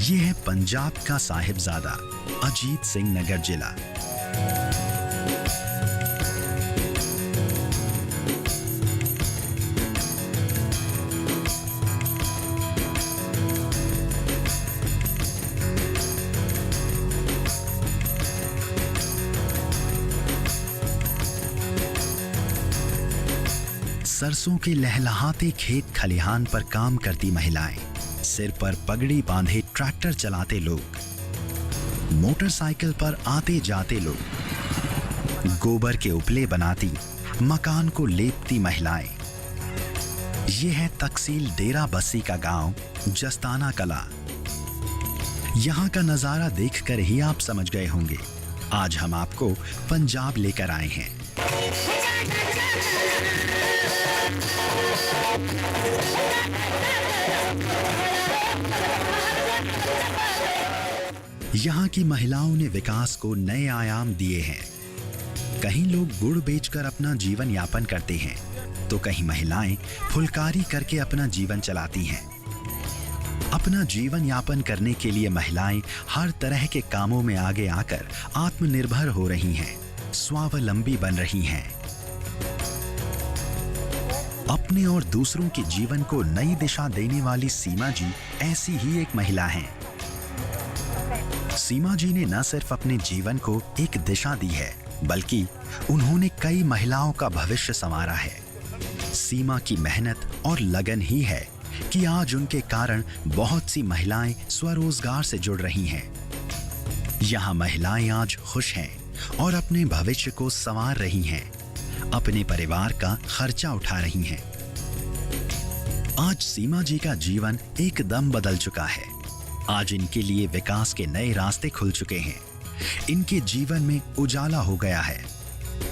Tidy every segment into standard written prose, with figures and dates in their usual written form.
ये है पंजाब का साहिबजादा अजीत सिंह नगर जिला। सरसों के लहलहाते खेत खलिहान पर काम करती महिलाएं, सिर पर पगड़ी बांधे ट्रैक्टर चलाते लोग, मोटरसाइकिल पर आते जाते लोग, गोबर के उपले बनाती, मकान को लेपती महिलाएं। ये है तहसील डेरा बस्सी का गांव जस्ताना कला। यहां का नजारा देखकर ही आप समझ गए होंगे, आज हम आपको पंजाब लेकर आए हैं। यहाँ की महिलाओं ने विकास को नए आयाम दिए हैं। कहीं लोग गुड़ बेचकर अपना जीवन यापन करते हैं, तो कहीं महिलाएं फुलकारी करके अपना जीवन चलाती हैं। अपना जीवन यापन करने के लिए महिलाएं हर तरह के कामों में आगे आकर आत्मनिर्भर हो रही हैं, स्वावलंबी बन रही हैं। अपने और दूसरों के जीवन को नई दिशा देने वाली सीमा जी ऐसी ही एक महिला हैं। सीमा जी ने न सिर्फ अपने जीवन को एक दिशा दी है, बल्कि उन्होंने कई महिलाओं का भविष्य संवारा है। सीमा की मेहनत और लगन ही है कि आज उनके कारण बहुत सी महिलाएं स्वरोजगार से जुड़ रही हैं। यहाँ महिलाएं आज खुश हैं और अपने भविष्य को संवार रही हैं, अपने परिवार का खर्चा उठा रही हैं। आज सीमा जी का जीवन एकदम बदल चुका है। आज इनके लिए विकास के नए रास्ते खुल चुके हैं। इनके जीवन में उजाला हो गया है।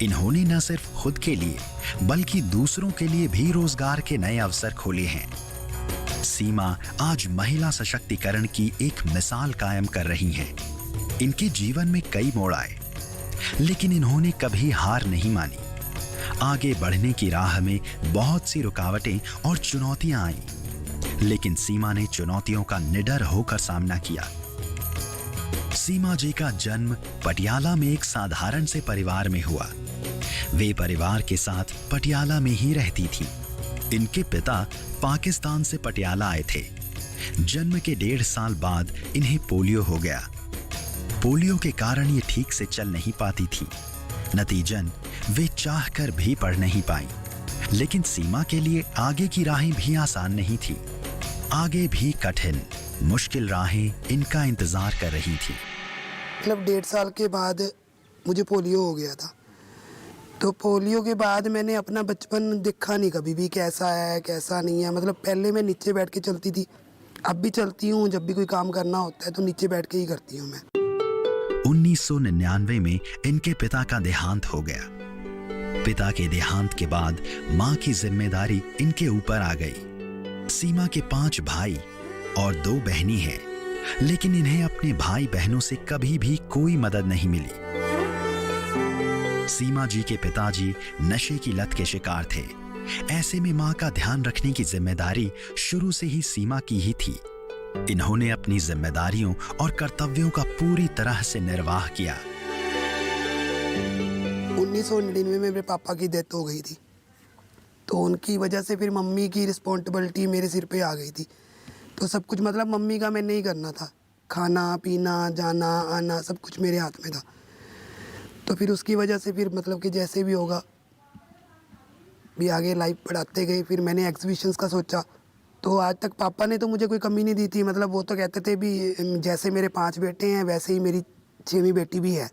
इन्होंने न सिर्फ खुद के लिए बल्कि दूसरों के लिए भी रोजगार के नए अवसर खोले हैं। सीमा आज महिला सशक्तिकरण की एक मिसाल कायम कर रही हैं। इनके जीवन में कई मोड़ आए, लेकिन इन्होंने कभी हार नहीं मानी। आगे बढ़ने की राह में बहुत सी रुकावटें और चुनौतियां आईं, लेकिन सीमा ने चुनौतियों का निडर होकर सामना किया। सीमा जी का जन्म पटियाला में एक साधारण से परिवार में हुआ। वे परिवार के साथ पटियाला में ही रहती थी। इनके पिता पाकिस्तान से पटियाला आए थे। जन्म के 1.5 साल बाद इन्हें पोलियो हो गया। पोलियो के कारण ये ठीक से चल नहीं पाती थी। नतीजन वे चाहकर भी पढ़ नहीं पाई। लेकिन सीमा के लिए आगे की राहें भी आसान नहीं थी। आगे भी कठिन मुश्किल राहें इनका इंतजार कर रही थी। मतलब 1.5 साल के बाद मुझे पोलियो हो गया था। तो पोलियो के बाद मैंने अपना बचपन देखा नहीं कभी भी, कैसा है कैसा नहीं है। मतलब पहले मैं नीचे बैठ के चलती थी, अब भी चलती हूँ। जब भी कोई काम करना होता है तो नीचे बैठ के ही करती हूँ मैं। 1999 में इनके पिता का देहांत हो गया। पिता के देहांत के बाद मां की जिम्मेदारी इनके ऊपर आ गई। सीमा के 5 भाई और 2 बहनें हैं, लेकिन इन्हें अपने भाई बहनों से कभी भी कोई मदद नहीं मिली। सीमा जी के पिताजी नशे की लत के शिकार थे। ऐसे में मां का ध्यान रखने की जिम्मेदारी शुरू से ही सीमा की ही थी। इन्होंने अपनी जिम्मेदारियों और कर्तव्यों का पूरी तरह से निर्वाह किया। 1999 में मेरे पापा की डेथ हो गई थी, तो उनकी वजह से फिर मम्मी की रिस्पॉन्सिबिलिटी मेरे सिर पे आ गई थी। तो सब कुछ मतलब मम्मी का मैंने ही करना था। खाना पीना जाना आना सब कुछ मेरे हाथ में था। तो फिर उसकी वजह से फिर मतलब कि जैसे भी होगा भी आगे लाइफ बढ़ाते गए। फिर मैंने एग्जीबिशंस का सोचा, तो आज तक पापा ने तो मुझे कोई कमी नहीं दी थी। मतलब वो तो कहते थे भी जैसे मेरे 5 बेटे हैं वैसे ही मेरी 6वीं बेटी भी है,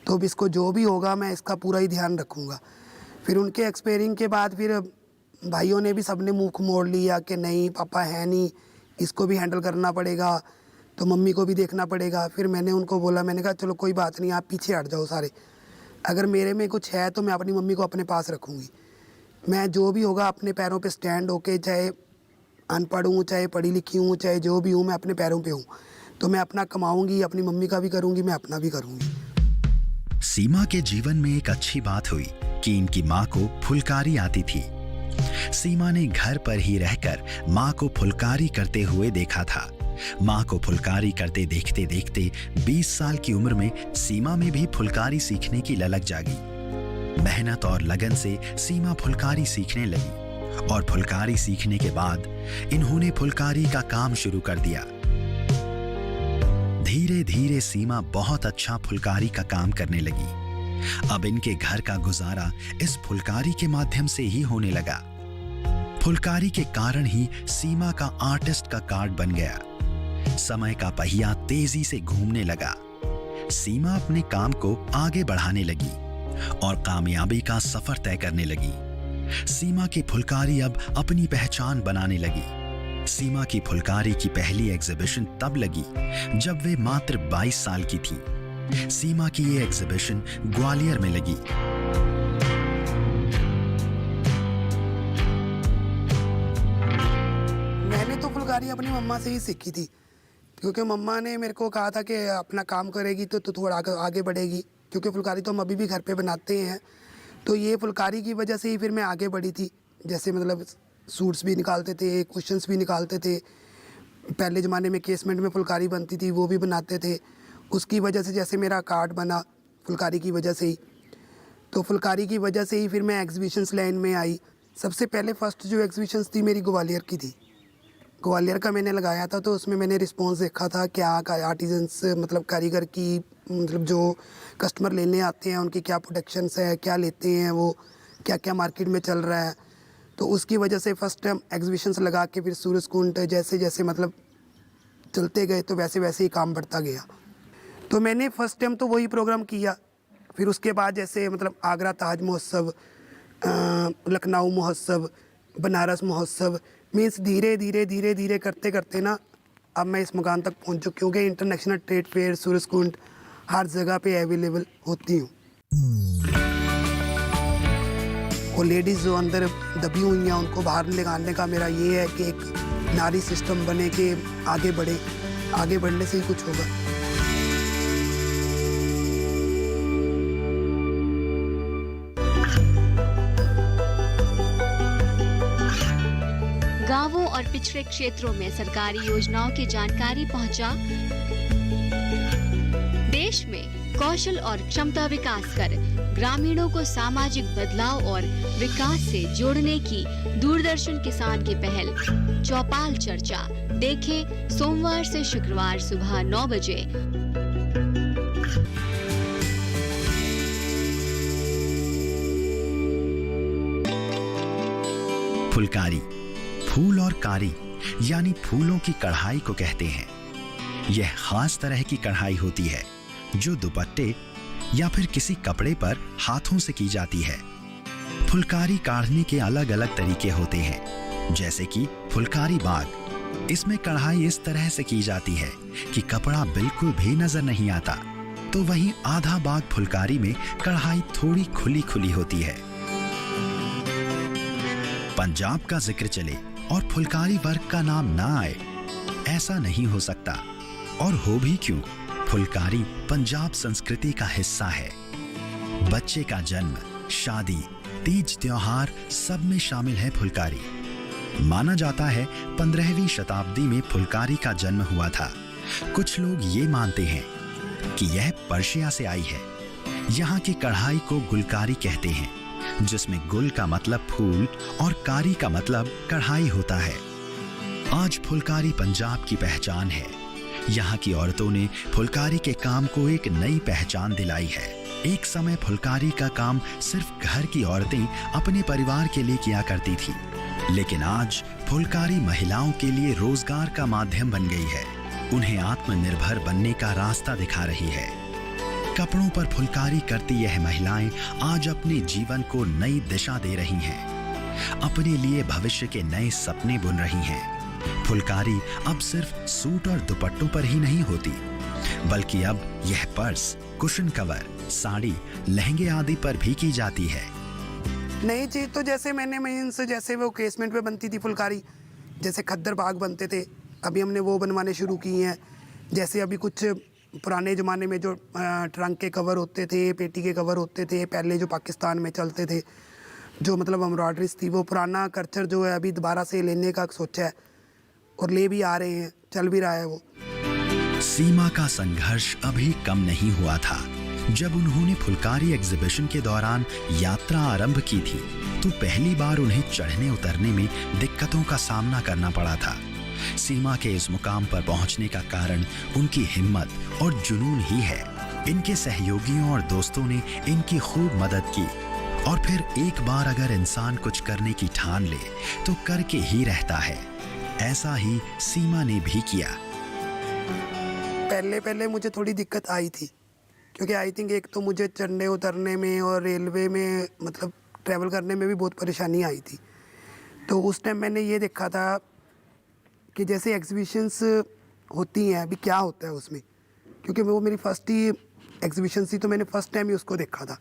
तो अब इसको जो भी होगा मैं इसका पूरा ही ध्यान रखूँगा। फिर उनके एक्सपेयरिंग के बाद फिर भाइयों ने भी सबने मुँह मोड़ लिया कि नहीं पापा है नहीं, इसको भी हैंडल करना पड़ेगा, तो मम्मी को भी देखना पड़ेगा। फिर मैंने उनको बोला, मैंने कहा चलो कोई बात नहीं, आप पीछे हट जाओ सारे। अगर मेरे में कुछ है तो मैं अपनी मम्मी को अपने पास रखूँगी। मैं जो भी होगा अपने पैरों पे स्टैंड होके, चाहे अनपढ़ हूँ चाहे पढ़ी लिखी हूँ चाहे जो भी हूँ, मैं अपने पैरों पे हूँ। तो मैं अपना कमाऊँगी, अपनी मम्मी का भी करूँगी, मैं अपना भी करूँगी। सीमा के जीवन में एक अच्छी बात हुई कि इनकी माँ को फुलकारी आती थी। सीमा ने घर पर ही रहकर माँ को फुलकारी करते हुए देखा था। माँ को फुलकारी करते देखते देखते 20 साल की उम्र में सीमा में भी फुलकारी सीखने की ललक जागी। मेहनत और लगन से सीमा फुलकारी सीखने लगी और फुलकारी सीखने के बाद इन्होंने फुलकारी का काम शुरू कर दिया। धीरे धीरे सीमा बहुत अच्छा फुलकारी का काम करने लगी। अब इनके घर का गुजारा इस फुलकारी के माध्यम से ही होने लगा। फुलकारी के कारण ही सीमा का आर्टिस्ट का कार्ड बन गया। समय का पहिया तेजी से घूमने लगा। सीमा अपने काम को आगे बढ़ाने लगी और कामयाबी का सफर तय करने लगी। सीमा की फुलकारी अब अपनी पहचान बनाने लगी। सीमा की फुलकारी की पहली एग्जीबिशन तब लगी जब वे मात्र 22 साल की थी। सीमा की ये एग्जीबिशन ग्वालियर में लगी। मैंने तो फुलकारी अपनी मम्मा से ही सीखी थी, क्योंकि मम्मा ने मेरे को कहा था कि अपना काम करेगी तो तू थोड़ा आगे बढ़ेगी, क्योंकि फुलकारी तो हम अभी भी घर पे बनाते हैं। तो ये फुलकारी की वजह से ही फिर मैं आगे बढ़ी थी। जैसे मतलब सूट्स भी निकालते थे, कुशन्स भी निकालते थे। पहले ज़माने में केसमेंट में फुलकारी बनती थी, वो भी बनाते थे। उसकी वजह से जैसे मेरा कार्ड बना फुलकारी की वजह से ही, तो फुलकारी की वजह से ही फिर मैं एग्जीबिशंस लाइन में आई। सबसे पहले फर्स्ट जो एग्जीबिशंस थी मेरी ग्वालियर की थी। ग्वालियर का मैंने लगाया था, तो उसमें मैंने रिस्पॉन्स देखा था क्या आर्टिजन्स मतलब कारीगर की मतलब जो कस्टमर लेने आते हैं उनकी क्या प्रोडक्शंस है, क्या लेते हैं, वो क्या क्या मार्केट में चल रहा है। तो उसकी वजह से फर्स्ट टाइम एग्जीबिशंस लगा के फिर सूरजकुंड जैसे जैसे मतलब चलते गए तो वैसे वैसे ही काम बढ़ता गया। तो मैंने फर्स्ट टाइम तो वही प्रोग्राम किया। फिर उसके बाद जैसे मतलब आगरा ताज महोत्सव, लखनऊ महोत्सव, बनारस महोत्सव, मीन्स धीरे धीरे धीरे धीरे करते करते ना अब मैं इस मुकाम तक पहुंच चुकी हूँ कि इंटरनेशनल ट्रेड फेयर सूरजकुंड हर जगह पे अवेलेबल होती हूँ। और लेडीज़ जो अंदर दबी हुई हैं उनको बाहर निकालने का मेरा ये है कि एक नारी सिस्टम बने कि आगे बढ़े, आगे बढ़ने से ही कुछ होगा। गांवों और पिछड़े क्षेत्रों में सरकारी योजनाओं की जानकारी पहुंचा। देश में कौशल और क्षमता विकास कर ग्रामीणों को सामाजिक बदलाव और विकास से जोड़ने की दूरदर्शन किसान की पहल चौपाल चर्चा देखें सोमवार से शुक्रवार सुबह 9 बजे। फुलकारी, फूल और कारी यानी फूलों की कढ़ाई को कहते हैं। यह खास तरह की कढ़ाई होती है जो दुपट्टे या फिर किसी कपड़े पर हाथों से की जाती है। फुलकारी काढ़ने के अलग अलग तरीके होते हैं, जैसे कि फुलकारी बाग। इसमें कढ़ाई इस तरह से की जाती है कि कपड़ा बिल्कुल भी नजर नहीं आता। तो वहीं आधा बाग फुलकारी में कढ़ाई थोड़ी खुली खुली होती है। पंजाब का जिक्र चले और फुलकारी वर्क का नाम ना आए, ऐसा नहीं हो सकता। और हो भी क्यों, फुलकारी पंजाब संस्कृति का हिस्सा है। बच्चे का जन्म, शादी, तीज त्योहार सब में शामिल है फुलकारी। माना जाता है 15वीं शताब्दी में फुलकारी का जन्म हुआ था। कुछ लोग ये मानते हैं कि यह पर्शिया से आई है। यहाँ की कढ़ाई को गुलकारी कहते हैं, जिसमें गुल का मतलब फूल और कारी का मतलब कढ़ाई होता है। आज फुलकारी पंजाब की पहचान है। यहाँ की औरतों ने फुलकारी के काम को एक नई पहचान दिलाई है। एक समय फुलकारी का काम सिर्फ घर की औरतें अपने परिवार के लिए किया करती थी, लेकिन आज फुलकारी महिलाओं के लिए रोजगार का माध्यम बन गई है। उन्हें आत्मनिर्भर बनने का रास्ता दिखा रही है। कपड़ों पर फुलकारी करती यह महिलाएं आज अपने जीवन को नई दिशा दे रही हैं। अपने लिए भविष्य के नए सपने बुन रही हैं। फुलकारी अब सिर्फ सूट और दुपट्टों पर ही नहीं होती, बल्कि अब यह पर्स, कुशन कवर, साड़ी, लहंगे आदि पर भी की जाती है। नई चीज़ तो जैसे मैंने मीन्स जैसे वो केसमेंट पे बनती थी फुलकारी, जैसे खद्दर बाग बनते थे, अभी हमने वो बनवाने शुरू किए हैं। जैसे अभी कुछ पुराने ज़माने में जो ट्रंक के कवर होते थे, पेटी के कवर होते थे, पहले जो पाकिस्तान में चलते थे, जो मतलब एम्ब्रॉयडरीज थी, वो पुराना कल्चर जो है अभी दोबारा से लेने का सोचा है और ले भी आ रहे हैं। चल भी रहा है वो। सीमा का संघर्ष अभी कम नहीं हुआ था। जब उन्होंने फुलकारी एग्जीबिशन के दौरान यात्रा आरंभ की थी तो पहली बार उन्हें चढ़ने उतरने में दिक्कतों का सामना करना पड़ा था। सीमा के इस मुकाम पर पहुंचने का कारण उनकी हिम्मत और जुनून ही है। इनके सहयोगियों और दोस्तों ने इनकी खूब मदद की और फिर एक बार अगर इंसान कुछ करने की ठान ले तो करके ही रहता है। ऐसा ही सीमा ने भी किया। पहले मुझे थोड़ी दिक्कत आई थी क्योंकि आई थिंक एक तो मुझे चढ़ने उतरने में और रेलवे में मतलब ट्रैवल करने में भी बहुत परेशानी आई थी। तो उस टाइम मैंने ये देखा था कि जैसे एग्जीबिशंस होती हैं अभी क्या होता है उसमें, क्योंकि वो मेरी फर्स्ट ही एग्जीबिशन थी तो मैंने फर्स्ट टाइम ही उसको देखा था।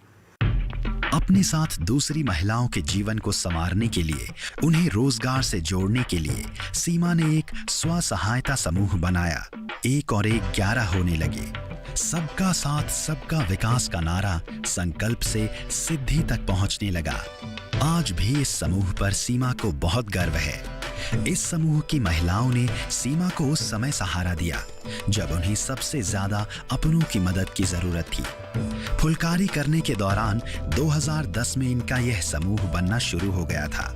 अपने साथ दूसरी महिलाओं के जीवन को संवारने के लिए, उन्हें रोजगार से जोड़ने के लिए सीमा ने एक स्व सहायता समूह बनाया। 1 और 1 11 होने लगे। सबका साथ सबका विकास का नारा संकल्प से सिद्धि तक पहुंचने लगा। आज भी इस समूह पर सीमा को बहुत गर्व है। इस समूह की महिलाओं ने सीमा को उस समय सहारा दिया जब उन्हें सबसे ज्यादा अपनों की मदद की जरूरत थी। फुलकारी करने के दौरान 2010 में इनका यह समूह बनना शुरू हो गया था।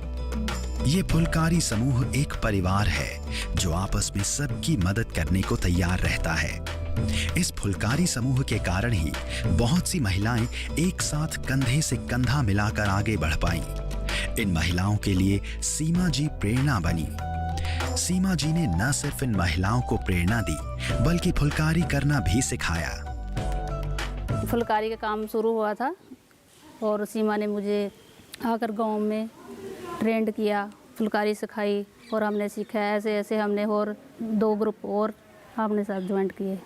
ये फुलकारी समूह एक परिवार है जो आपस में सबकी मदद करने को तैयार रहता है। इस फुलकारी समूह के कारण ही बहुत सी महिलाएं एक साथ कंधे से कंधा मिलाकर आगे बढ़ पाईं। इन महिलाओं के लिए सीमा जी प्रेरणा बनी। सीमा जी ने न सिर्फ इन महिलाओं को प्रेरणा दी बल्कि फुलकारी करना भी सिखाया। फुलकारी का काम शुरू हुआ था और सीमा ने मुझे आकर गांव में ट्रेंड किया, फुलकारी सिखाई और हमने सीखा। ऐसे ऐसे हमने और 2 ग्रुप और हमने साथ ज्वाइंट किए,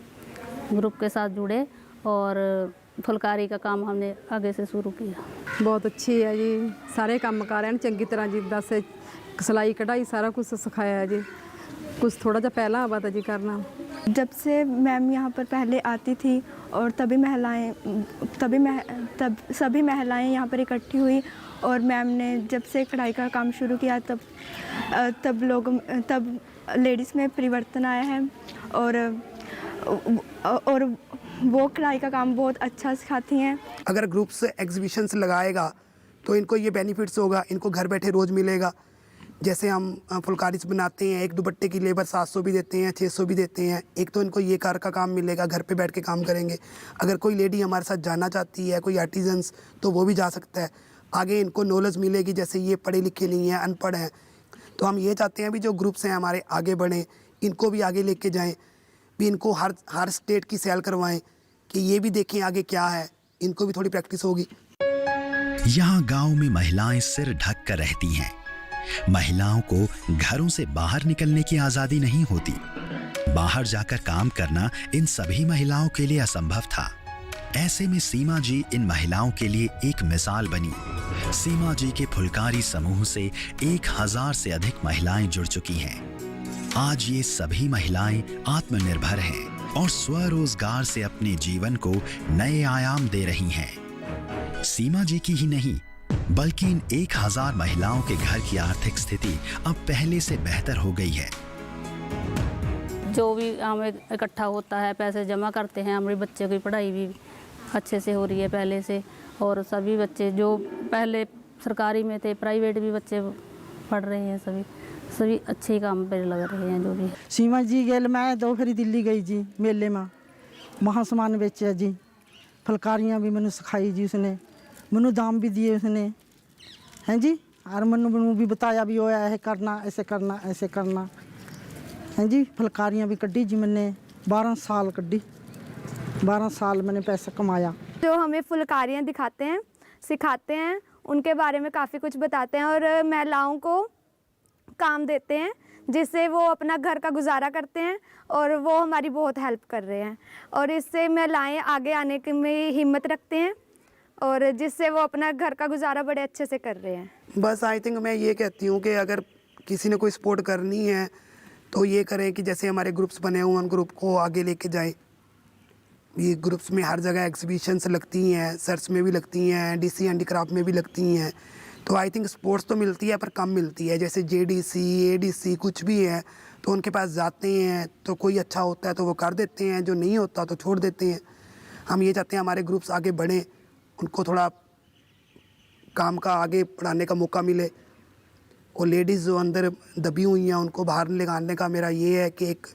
ग्रुप के साथ जुड़े और फुलकारी का काम हमने आगे से शुरू किया। बहुत अच्छी है जी, सारे काम कर रहे हैं चंगी तरह जी। 10 सिलाई कढ़ाई सारा कुछ सिखाया है जी। कुछ थोड़ा सा पहला आवा था जी करना। जब से मैम यहाँ पर पहले आती थी और तब सभी महिलाएं यहाँ पर इकट्ठी हुई और मैम ने जब से कढ़ाई का काम शुरू किया तब लेडीज़ में परिवर्तन आया है और वो कढ़ाई का काम बहुत अच्छा सिखाती हैं। अगर ग्रुप्स एग्जीबिशंस लगाएगा तो इनको ये बेनिफिट्स होगा, इनको घर बैठे रोज़ मिलेगा। जैसे हम फुलकारीज बनाते हैं, एक दुपट्टे की लेबर 700 भी देते हैं, 600 भी देते हैं। एक तो इनको ये कार का काम मिलेगा, घर पे बैठ के काम करेंगे। अगर कोई लेडी हमारे साथ जाना चाहती है, कोई आर्टिजन्स, तो वो भी जा सकता है। आगे इनको नॉलेज मिलेगी, जैसे ये पढ़े लिखे नहीं हैं, अनपढ़ हैं। तो हम ये चाहते हैं भी जो ग्रुप्स हैं हमारे आगे बढ़ें, इनको भी आगे लेके जाएँ, भी इनको हर स्टेट की सेल करवाएं कि ये भी देखें आगे क्या है, इनको भी थोड़ी प्रैक्टिस होगी। यहाँ गांव में महिलाएं सिर ढक कर रहती हैं। महिलाओं को घरों से बाहर निकलने की आजादी नहीं होती। बाहर जाकर काम करना इन सभी महिलाओं के लिए असंभव था। ऐसे में सीमा जी इन महिलाओं के लिए एक मिसाल बनी। सीमा जी के फुलकारी समूह से 1000 से अधिक महिलाएं जुड़ चुकी हैं। आज ये सभी महिलाएं आत्मनिर्भर हैं और स्वरोजगार से अपने जीवन को नए आयाम दे रही हैं। सीमा जी की ही नहीं बल्कि इन 1000 महिलाओं के घर की आर्थिक स्थिति अब पहले से बेहतर हो गई है। जो भी हमें इकट्ठा होता है, पैसे जमा करते हैं, हमारे बच्चे की पढ़ाई भी अच्छे से हो रही है पहले से। और सभी बच्चे जो पहले सरकारी में थे, प्राइवेट भी बच्चे पढ़ रहे हैं, सभी अच्छे काम पर लग रहे हैं जो भी है। सीमा जी गेल मैं 2 फेरी दिल्ली गई जी, मेले में वहाँ सामान बेचा जी। फुलकारियाँ भी मैंने सिखाई जी उसने, मैंने दाम भी दिए उसने, हैं जी। और मैंने भी बताया भी होया है करना, ऐसे करना, ऐसे करना, हैं जी। फुलकारियाँ भी कढ़ी जी मैंने 12 साल कढ़ी, 12 साल मैंने पैसा कमाया। जो हमें फुलकारियाँ दिखाते हैं, सिखाते हैं, उनके बारे में काफ़ी कुछ बताते हैं और महिलाओं को काम देते हैं जिससे वो अपना घर का गुजारा करते हैं और वो हमारी बहुत हेल्प कर रहे हैं। और इससे महिलाएं आगे आने की में हिम्मत रखते हैं और जिससे वो अपना घर का गुजारा बड़े अच्छे से कर रहे हैं। बस आई थिंक मैं ये कहती हूँ कि अगर किसी ने कोई सपोर्ट करनी है तो ये करें कि जैसे हमारे ग्रुप्स बने हुए हैं, उन ग्रुप को आगे लेके जाएं। ये ग्रुप्स में हर जगह एग्जीबिशंस लगती हैं, सर्च में भी लगती हैं, DC हैंडीक्राफ्ट में भी लगती हैं। तो आई थिंक स्पोर्ट्स तो मिलती है पर कम मिलती है। जैसे JDC, ADC कुछ भी है तो उनके पास जाते हैं तो कोई अच्छा होता है तो वो कर देते हैं, जो नहीं होता तो छोड़ देते हैं। हम ये चाहते हैं हमारे ग्रुप्स आगे बढ़ें, उनको थोड़ा काम का आगे बढ़ाने का मौका मिले, और लेडीज़ जो अंदर दबी हुई हैं उनको बाहर निकालने का मेरा ये है कि एक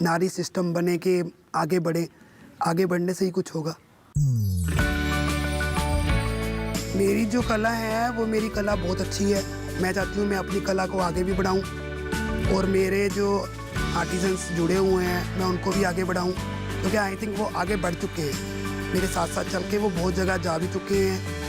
नारी सिस्टम बने कि आगे बढ़े, आगे बढ़ने से ही कुछ होगा। मेरी जो कला है वो मेरी कला बहुत अच्छी है। मैं चाहती हूँ मैं अपनी कला को आगे भी बढ़ाऊँ, और मेरे जो आर्टिजन्स जुड़े हुए हैं मैं उनको भी आगे बढ़ाऊँ, क्योंकि आई थिंक वो आगे बढ़ चुके हैं, मेरे साथ साथ चल के वो बहुत जगह जा भी चुके हैं।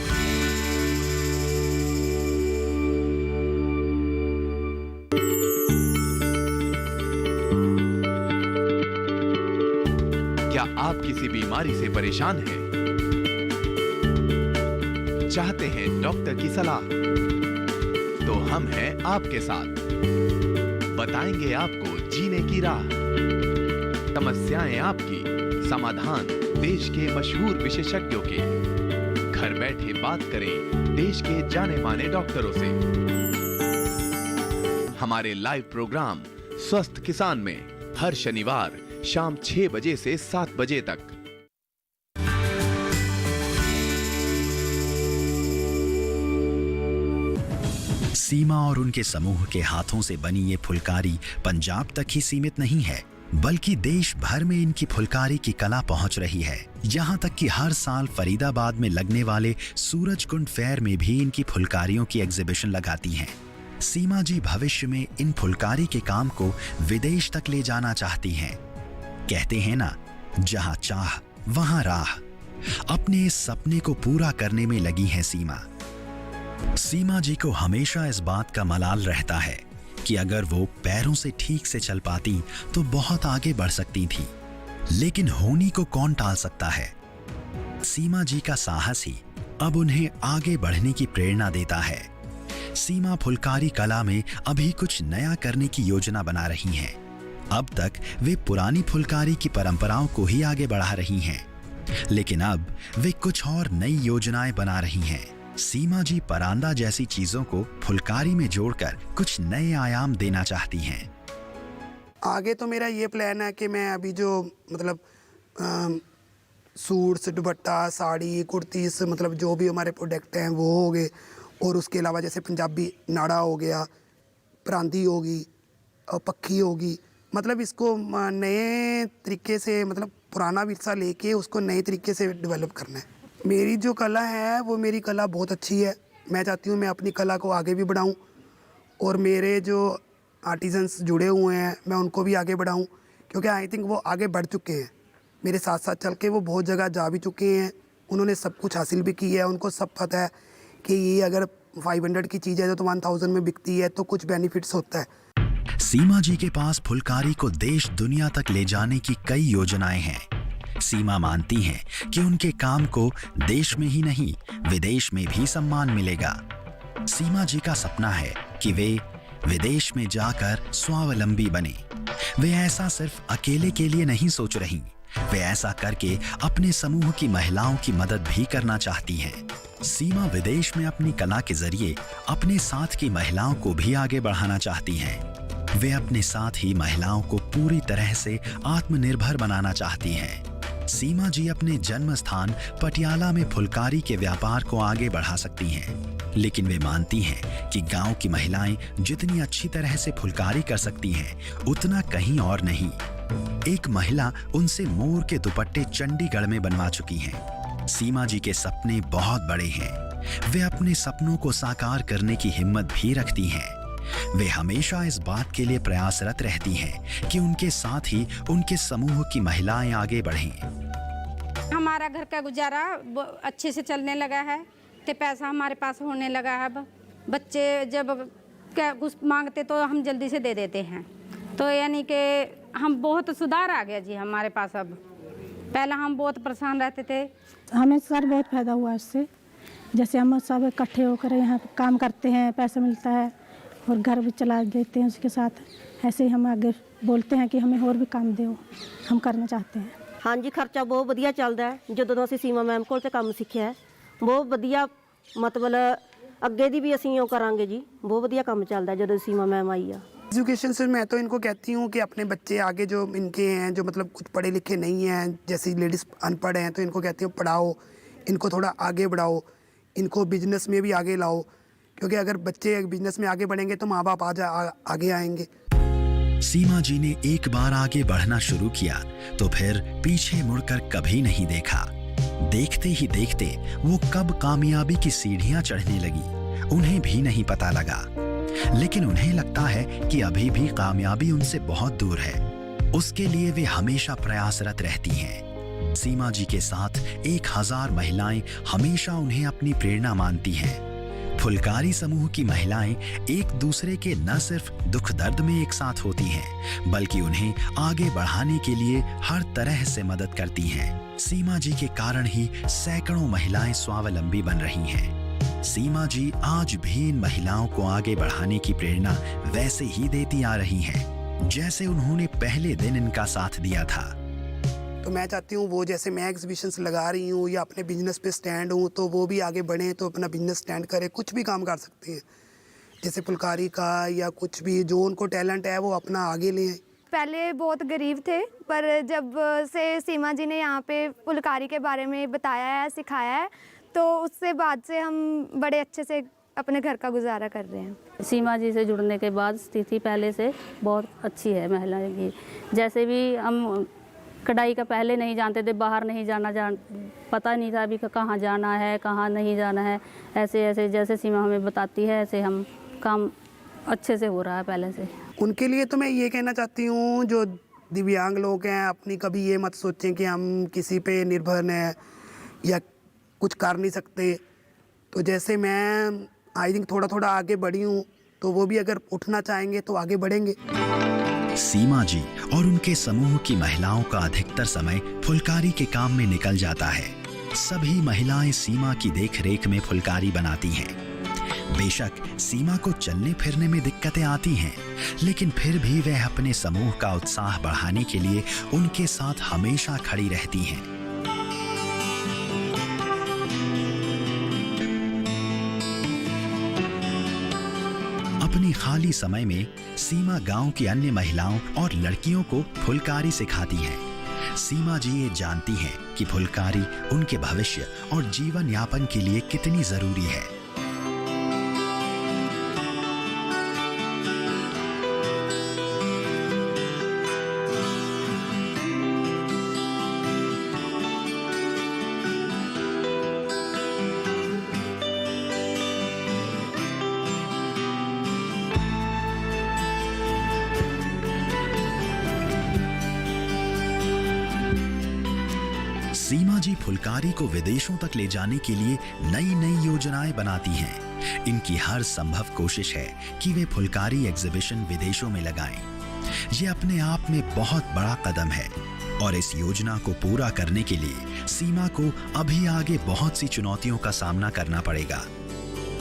क्या आप किसी बीमारी से परेशान हैं? चाहते हैं डॉक्टर की सलाह? तो हम हैं आपके साथ, बताएंगे आपको जीने की राह। समस्याएं आपकी, समाधान देश के मशहूर विशेषज्ञों के। घर बैठे बात करें देश के जाने माने डॉक्टरों से। हमारे लाइव प्रोग्राम स्वस्थ किसान में हर शनिवार शाम 6 बजे से 7 बजे तक। सीमा और उनके समूह के हाथों से बनी ये फुलकारी पंजाब तक ही सीमित नहीं है, बल्कि देश भर में इनकी फुलकारी की कला पहुंच रही है। यहाँ तक कि हर साल फरीदाबाद में लगने वाले सूरजकुंड फेयर में भी इनकी फुलकारियों की एग्जीबिशन लगाती हैं। सीमा जी भविष्य में इन फुलकारी के काम को विदेश तक ले जाना चाहती हैं। कहते हैं ना, जहां चाह वहां राह। अपने इस सपने को पूरा करने में लगी है सीमा। सीमा जी को हमेशा इस बात का मलाल रहता है कि अगर वो पैरों से ठीक से चल पाती तो बहुत आगे बढ़ सकती थी, लेकिन होनी को कौन टाल सकता है। सीमा जी का साहस ही अब उन्हें आगे बढ़ने की प्रेरणा देता है। सीमा फुलकारी कला में अभी कुछ नया करने की योजना बना रही हैं। अब तक वे पुरानी फुलकारी की परंपराओं को ही आगे बढ़ा रही हैं, लेकिन अब वे कुछ और नई योजनाएं बना रही हैं। सीमा जी परांदा जैसी चीजों को फुलकारी में जोड़कर कुछ नए आयाम देना चाहती हैं। आगे तो मेरा ये प्लान है कि मैं अभी जो मतलब सूट्स, दुपट्टा, साड़ी, कुर्तीस, मतलब जो भी हमारे प्रोडक्ट हैं वो हो गए, और उसके अलावा जैसे पंजाबी नाड़ा हो गया, परांदी होगी और पक्खी होगी, मतलब इसको नए तरीके से, मतलब पुराना विरसा लेके उसको नए तरीके से डेवलप करना है। मेरी जो कला है वो मेरी कला बहुत अच्छी है। मैं चाहती हूँ मैं अपनी कला को आगे भी बढ़ाऊँ, और मेरे जो आर्टिजन्स जुड़े हुए हैं मैं उनको भी आगे बढ़ाऊँ, क्योंकि आई थिंक वो आगे बढ़ चुके हैं, मेरे साथ साथ चल के वो बहुत जगह जा भी चुके हैं। उन्होंने सब कुछ हासिल भी किया है, उनको सब पता है कि ये अगर 500 की चीज़ है तो 1000 में बिकती है, तो कुछ बेनिफिट्स होता है। सीमा जी के पास फुलकारी को देश दुनिया तक ले जाने की कई योजनाएं हैं। सीमा मानती हैं कि उनके काम को देश में ही नहीं विदेश में भी सम्मान मिलेगा। सीमा जी का सपना है कि वे विदेश में जाकर स्वावलंबी बने। वे ऐसा सिर्फ अकेले के लिए नहीं सोच रही, वे ऐसा करके अपने समूह की महिलाओं की मदद भी करना चाहती हैं। सीमा विदेश में अपनी कला के जरिए अपने साथ की महिलाओं को भी आगे बढ़ाना चाहती हैं। वे अपने साथ ही महिलाओं को पूरी तरह से आत्मनिर्भर बनाना चाहती हैं। सीमा जी अपने जन्म स्थान पटियाला में फुलकारी के व्यापार को आगे बढ़ा सकती हैं, लेकिन वे मानती हैं कि गांव की महिलाएं जितनी अच्छी तरह से फुलकारी कर सकती हैं, उतना कहीं और नहीं। एक महिला उनसे मोर के दुपट्टे चंडीगढ़ में बनवा चुकी हैं। सीमा जी के सपने बहुत बड़े हैं। वे अपने सपनों को साकार करने की हिम्मत भी रखती हैं। वे हमेशा इस बात के लिए प्रयासरत रहती हैं कि उनके साथ ही उनके समूह की महिलाएं आगे बढ़ें। हमारा घर का गुजारा अच्छे से चलने लगा है, तो पैसा हमारे पास होने लगा है। अब बच्चे जब क्या कुछ मांगते तो हम जल्दी से दे देते हैं, तो यानी कि हम बहुत सुधार आ गया जी हमारे पास। अब पहले हम बहुत परेशान रहते थे। हमें सर बहुत फ़ायदा हुआ इससे। जैसे हम सब इकट्ठे होकर यहाँ काम करते हैं, पैसा मिलता है और घर भी चला देते हैं उसके साथ। ऐसे ही हम आगे बोलते हैं कि हमें और भी काम दो, हम करना चाहते हैं। हाँ जी, खर्चा बहुत ਵਧੀਆ ਚੱਲਦਾ ਹੈ। ਜਦੋਂ ਅਸੀਂ ਸੀਮਾ ਮੈਮ ਕੋਲ ਤੇ ਕੰਮ ਸਿੱਖਿਆ ਹੈ, ਬਹੁਤ ਵਧੀਆ, ਮਤਲਬ ਅੱਗੇ ਦੀ ਵੀ ਅਸੀਂ ਉਹ ਕਰਾਂਗੇ ਜੀ। ਬਹੁਤ ਵਧੀਆ ਕੰਮ ਚੱਲਦਾ ਜਦੋਂ ਸੀਮਾ ਮੈਮ ਆਈ ਆ। एजुकेशन से मैं तो इनको कहती हूँ कि अपने बच्चे आगे जो इनके हैं, जो मतलब कुछ पढ़े लिखे नहीं हैं, जैसे लेडीज़ अनपढ़ हैं, तो इनको कहती हूँ पढ़ाओ, इनको थोड़ा आगे बढ़ाओ, इनको बिजनेस में भी आगे लाओ, क्योंकि अगर बच्चे बिजनेस में आगे बढ़ेंगे तो माँ बाप आगे आएंगे। सीमा जी ने एक बार आगे बढ़ना शुरू किया तो फिर पीछे मुड़कर कभी नहीं देखा। देखते ही देखते वो कब कामयाबी की सीढ़ियां चढ़ने लगी उन्हें भी नहीं पता लगा, लेकिन उन्हें लगता है कि अभी भी कामयाबी उनसे बहुत दूर है। उसके लिए वे हमेशा प्रयासरत रहती हैं। सीमा जी के साथ 1000 महिलाएं हमेशा उन्हें अपनी प्रेरणा मानती हैं। फुलकारी समूह की महिलाएं एक दूसरे के न सिर्फ दुख दर्द में एक साथ होती हैं, बल्कि उन्हें आगे बढ़ाने के लिए हर तरह से मदद करती हैं। सीमा जी के कारण ही सैकड़ों महिलाएं स्वावलंबी बन रही हैं। सीमा जी आज भी इन महिलाओं को आगे बढ़ाने की प्रेरणा वैसे ही देती आ रही हैं, जैसे उन्होंने पहले दिन इनका साथ दिया था। तो मैं चाहती हूँ वो जैसे मैं एग्जीबिशंस लगा रही हूँ या अपने बिजनेस पे स्टैंड हूँ, तो वो भी आगे बढ़ें, तो अपना बिजनेस स्टैंड करें, कुछ भी काम कर सकते हैं, जैसे फुलकारी का या कुछ भी, जो उनको टैलेंट है वो अपना आगे लें। पहले बहुत गरीब थे, पर जब से सीमा जी ने यहाँ पे फुलकारी के बारे में बताया है, सिखाया है, तो उससे बाद से हम बड़े अच्छे से अपने घर का गुजारा कर रहे हैं। सीमा जी से जुड़ने के बाद स्थिति पहले से बहुत अच्छी है महिलाओं की। जैसे भी हम कढ़ाई का पहले नहीं जानते थे, बाहर नहीं पता नहीं था अभी कहाँ जाना है, कहाँ नहीं जाना है, ऐसे जैसे सीमा हमें बताती है ऐसे हम काम अच्छे से हो रहा है पहले से। उनके लिए तो मैं ये कहना चाहती हूँ, जो दिव्यांग लोग हैं, अपनी कभी ये मत सोचें कि हम किसी पे निर्भर हैं या कुछ कर नहीं सकते। तो जैसे मैं आई थिंक थोड़ा थोड़ा आगे बढ़ी हूँ, तो वो भी अगर उठना चाहेंगे तो आगे बढ़ेंगे। सीमा जी और उनके समूह की महिलाओं का अधिकतर समय फुलकारी के काम में निकल जाता है। सभी महिलाएं सीमा की देखरेख में फुलकारी बनाती हैं। बेशक सीमा को चलने फिरने में दिक्कतें आती हैं, लेकिन फिर भी वह अपने समूह का उत्साह बढ़ाने के लिए उनके साथ हमेशा खड़ी रहती हैं। अपनी खाली समय में सीमा गांव की अन्य महिलाओं और लड़कियों को फुलकारी सिखाती है। सीमा जी ये जानती हैं कि फुलकारी उनके भविष्य और जीवन यापन के लिए कितनी जरूरी है। सीमा जी फुलकारी को विदेशों तक ले जाने के लिए नई नई योजनाएं बनाती हैं। इनकी हर संभव कोशिश है कि वे फुलकारी एग्जीबिशन विदेशों में लगाएं। ये अपने आप में बहुत बड़ा कदम है और इस योजना को पूरा करने के लिए सीमा को अभी आगे बहुत सी चुनौतियों का सामना करना पड़ेगा।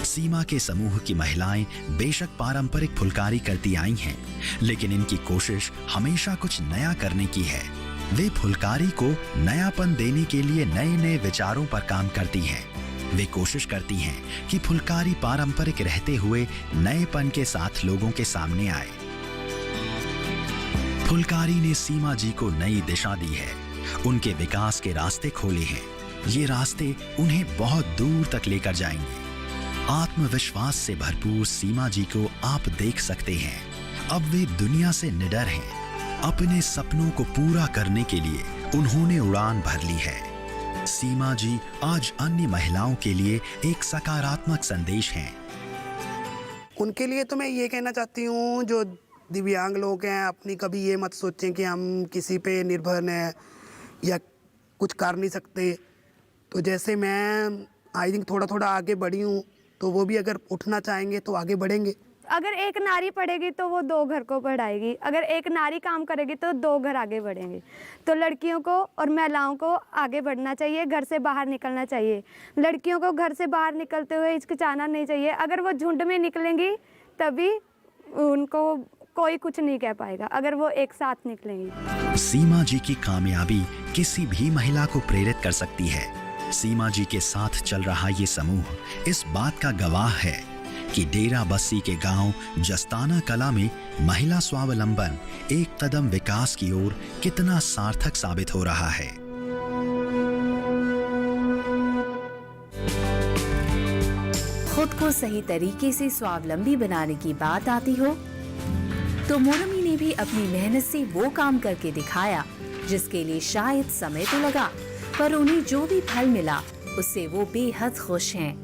सीमा के समूह की महिलाएं बेशक पारंपरिक फुलकारी करती आई हैं, लेकिन इनकी कोशिश हमेशा कुछ नया करने की है। वे फुलकारी को नयापन देने के लिए नए नए विचारों पर काम करती हैं। वे कोशिश करती हैं कि फुलकारी पारंपरिक रहते हुए नएपन के साथ लोगों के सामने आए। फुलकारी ने सीमा जी को नई दिशा दी है, उनके विकास के रास्ते खोले हैं। ये रास्ते उन्हें बहुत दूर तक लेकर जाएंगे। आत्मविश्वास से भरपूर सीमा जी को आप देख सकते हैं। अब वे दुनिया से निडर हैं। अपने सपनों को पूरा करने के लिए उन्होंने उड़ान भर ली है। सीमा जी आज अन्य महिलाओं के लिए एक सकारात्मक संदेश हैं। उनके लिए तो मैं ये कहना चाहती हूँ, जो दिव्यांग लोग हैं, अपनी कभी ये मत सोचें कि हम किसी पे निर्भर हैं या कुछ कर नहीं सकते। तो जैसे मैं आई थिंक थोड़ा थोड़ा आगे बढ़ी हूँ, तो वो भी अगर उठना चाहेंगे तो आगे बढ़ेंगे। अगर एक नारी पढ़ेगी तो वो 2 घर को पढ़ाएगी, अगर एक नारी काम करेगी तो 2 घर आगे बढ़ेंगे। तो लड़कियों को और महिलाओं को आगे बढ़ना चाहिए, घर से बाहर निकलना चाहिए। लड़कियों को घर से बाहर निकलते हुए हिचकिचाना नहीं चाहिए। अगर वो झुंड में निकलेंगी तभी उनको कोई कुछ नहीं कह पाएगा, अगर वो एक साथ निकलेंगी। सीमा जी की कामयाबी किसी भी महिला को प्रेरित कर सकती है। सीमा जी के साथ चल रहा ये समूह इस बात का गवाह है कि डेरा बस्सी के गांव जस्ताना कला में महिला स्वावलंबन एक कदम विकास की ओर कितना सार्थक साबित हो रहा है। खुद को सही तरीके से स्वावलंबी बनाने की बात आती हो तो मोरमी ने भी अपनी मेहनत से वो काम करके दिखाया जिसके लिए शायद समय तो लगा, पर उन्हें जो भी फल मिला उससे वो बेहद खुश हैं।